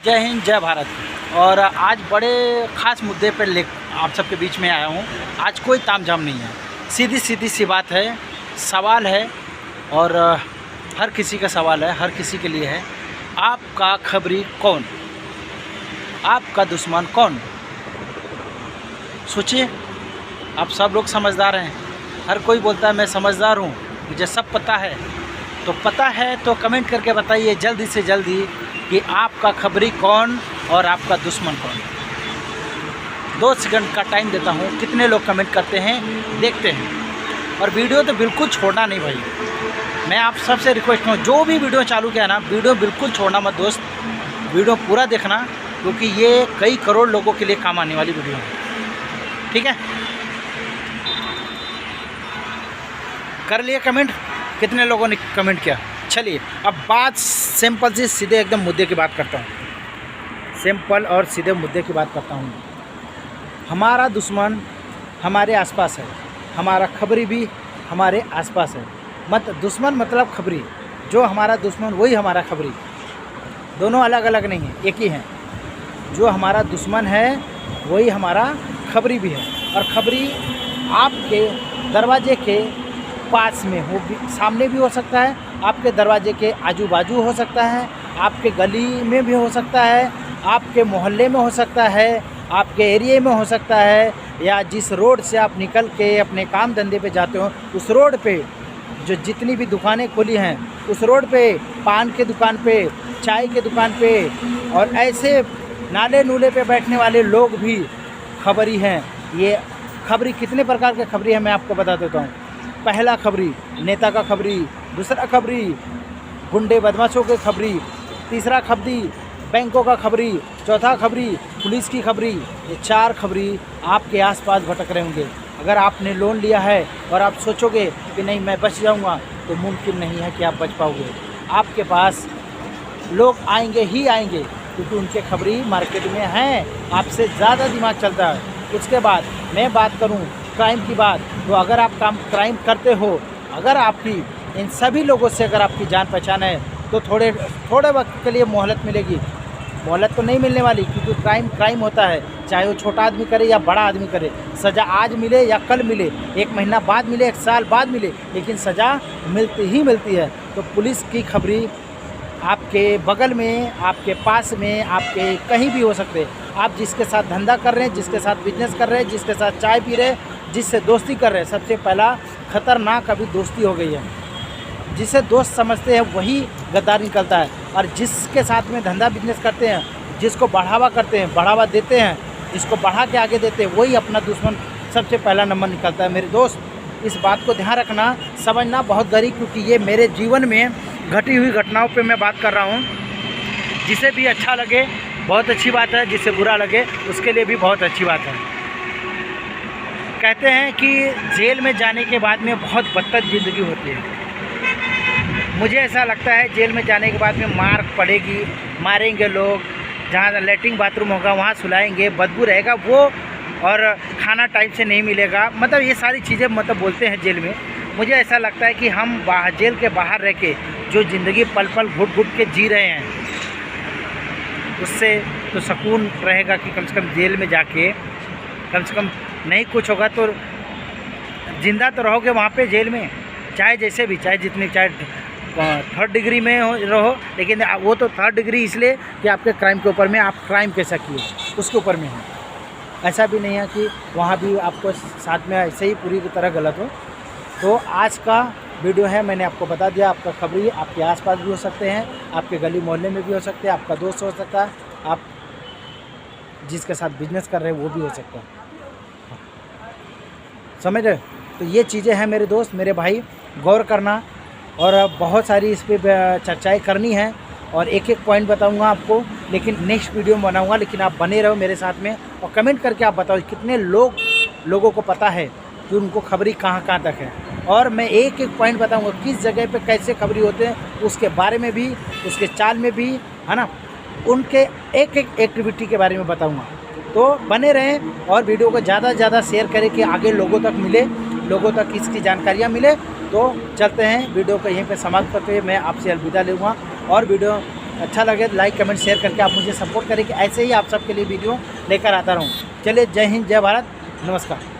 जय हिंद, जय भारत। और आज बड़े ख़ास मुद्दे पर आप सबके बीच में आया हूँ। आज कोई तामझाम नहीं है, सीधी सीधी सी बात है, सवाल है और हर किसी का सवाल है, हर किसी के लिए है। आपका खबरी कौन? आपका दुश्मन कौन? सोचिए। आप सब लोग समझदार हैं, हर कोई बोलता है मैं समझदार हूँ, मुझे सब पता है। तो पता है तो कमेंट करके बताइए जल्दी से जल्दी कि आपका खबरी कौन और आपका दुश्मन कौन। 2 सेकंड का टाइम देता हूँ, कितने लोग कमेंट करते हैं देखते हैं। और वीडियो तो बिल्कुल छोड़ना नहीं भाई, मैं आप सबसे रिक्वेस्ट हूँ, जो भी वीडियो चालू किया ना, वीडियो बिल्कुल छोड़ना मत दोस्त, वीडियो पूरा देखना, क्योंकि ये कई करोड़ लोगों के लिए काम आने वाली वीडियो है। ठीक है, कर लिए कमेंट? कितने लोगों ने कमेंट किया? चलिए अब बात सिंपल से सीधे एकदम मुद्दे की बात करता हूँ, सिंपल और सीधे मुद्दे की बात करता हूँ। हमारा दुश्मन हमारे आसपास है, हमारा खबरी भी हमारे आसपास है। दुश्मन मतलब खबरी, जो हमारा दुश्मन वही हमारा खबरी, दोनों अलग अलग नहीं है, एक ही हैं। जो हमारा दुश्मन है वही हमारा खबरी भी है। और खबरी आपके दरवाजे के पास में हो, सामने भी हो सकता है, आपके दरवाजे के आजू बाजू हो सकता है, आपके गली में भी हो सकता है, आपके मोहल्ले में हो सकता है, आपके एरिया में हो सकता है, या जिस रोड से आप निकल के अपने काम धंधे पे जाते हो उस रोड पे जो जितनी भी दुकानें खुली हैं उस रोड पे, पान के दुकान पे, चाय के दुकान पे, और ऐसे नाले नूले पे बैठने वाले लोग भी खबरी हैं। ये खबरी कितने प्रकार के खबरी हैं मैं आपको बता देता हूँ। पहला खबरी नेता का खबरी, दूसरा खबरी गुंडे बदमाशों के खबरी, तीसरा खबरी बैंकों का खबरी, चौथा खबरी पुलिस की खबरी। ये 4 खबरी आपके आसपास भटक रहे होंगे। अगर आपने लोन लिया है और आप सोचोगे कि नहीं मैं बच जाऊंगा, तो मुमकिन नहीं है कि आप बच पाओगे। आपके पास लोग आएंगे ही आएंगे, क्योंकि उनके खबरी मार्केट में हैं, आपसे ज़्यादा दिमाग चलता है। उसके बाद मैं बात करूं क्राइम की बात, तो अगर आप क्राइम करते हो, अगर आपकी इन सभी लोगों से अगर आपकी जान पहचान है, तो थोड़े वक्त के लिए मोहलत मिलेगी। मोहलत तो नहीं मिलने वाली, क्योंकि क्राइम होता है, चाहे वो छोटा आदमी करे या बड़ा आदमी करे। सज़ा आज मिले या कल मिले, 1 महीना बाद मिले, 1 साल बाद मिले, लेकिन सज़ा मिलती ही मिलती है। तो पुलिस की खबरी आपके बगल में, आपके पास में, आपके कहीं भी हो सकते हैं। आप जिसके साथ धंधा कर रहे हैं, जिसके साथ बिजनेस कर रहे हैं, जिसके साथ चाय पी रहे हैं, जिससे दोस्ती कर रहे हैं, सबसे पहला खतरनाक अभी दोस्ती हो गई है। जिसे दोस्त समझते हैं वही गद्दार निकलता है, और जिसके साथ में धंधा बिजनेस करते हैं, जिसको बढ़ावा करते हैं, बढ़ावा देते हैं, जिसको बढ़ा के आगे देते हैं, वही अपना दुश्मन सबसे पहला नंबर निकलता है। मेरे दोस्त, इस बात को ध्यान रखना, समझना बहुत गरीब, क्योंकि ये मेरे जीवन में घटी हुई घटनाओं पे मैं बात कर रहा हूँ। जिसे भी अच्छा लगे बहुत अच्छी बात है, जिसे बुरा लगे उसके लिए भी बहुत अच्छी बात है। कहते हैं कि जेल में जाने के बाद में बहुत बदतर ज़िंदगी होती है। मुझे ऐसा लगता है जेल में जाने के बाद में मार पड़ेगी, मारेंगे लोग, जहाँ लैट्रिन बाथरूम होगा वहाँ सुलाएंगे, बदबू रहेगा वो, और खाना टाइम से नहीं मिलेगा। मतलब ये सारी चीज़ें बोलते हैं जेल में। मुझे ऐसा लगता है कि हम जेल के बाहर रह के जो ज़िंदगी पल पल घुट घुट के जी रहे हैं, उससे तो सुकून रहेगा कि कम से कम जेल में जाके कम से कम नहीं कुछ होगा तो ज़िंदा तो रहोगे वहाँ पे जेल में, चाहे जैसे भी, चाहे जितनी, चाहे 3rd डिग्री में रहो, लेकिन वो तो 3rd डिग्री इसलिए कि आपके क्राइम के ऊपर में आप क्राइम कैसा किए उसके ऊपर में है। ऐसा भी नहीं है कि वहाँ भी आपको साथ में ऐसे ही पूरी तरह गलत हो। तो आज का वीडियो है, मैंने आपको बता दिया। आपका खबरी आपके आसपास भी हो सकते हैं, आपके गली मोहल्ले में भी हो सकते हैं, आपका दोस्त हो सकता है, आप जिसके साथ बिजनेस कर रहे हैं वो भी हो सकता है। समझ रहे? तो ये चीज़ें हैं मेरे दोस्त, मेरे भाई, गौर करना। और बहुत सारी इस पर चर्चाएँ करनी है, और एक एक पॉइंट बताऊंगा आपको, लेकिन नेक्स्ट वीडियो में बनाऊंगा। लेकिन आप बने रहो मेरे साथ में, और कमेंट करके आप बताओ कितने लोगों को पता है कि उनको खबरी कहाँ तक है। और मैं एक एक पॉइंट बताऊंगा, किस जगह पे कैसे खबरी होते हैं, उसके बारे में भी, उसके चाल में भी, है ना, उनके एक एक एक्टिविटी के बारे में बताऊंगा। तो बने रहें और वीडियो को ज़्यादा से ज़्यादा शेयर करें कि आगे लोगों तक मिले, लोगों तक इसकी जानकारियाँ मिले। तो चलते हैं, वीडियो को यहीं पे समाप्त करते हुए मैं आपसे अलविदा लूँगा। और वीडियो अच्छा लगे लाइक कमेंट शेयर करके आप मुझे सपोर्ट करें कि ऐसे ही आप सबके लिए वीडियो लेकर आता रहूँ। चलिए, जय हिंद, जय भारत, नमस्कार।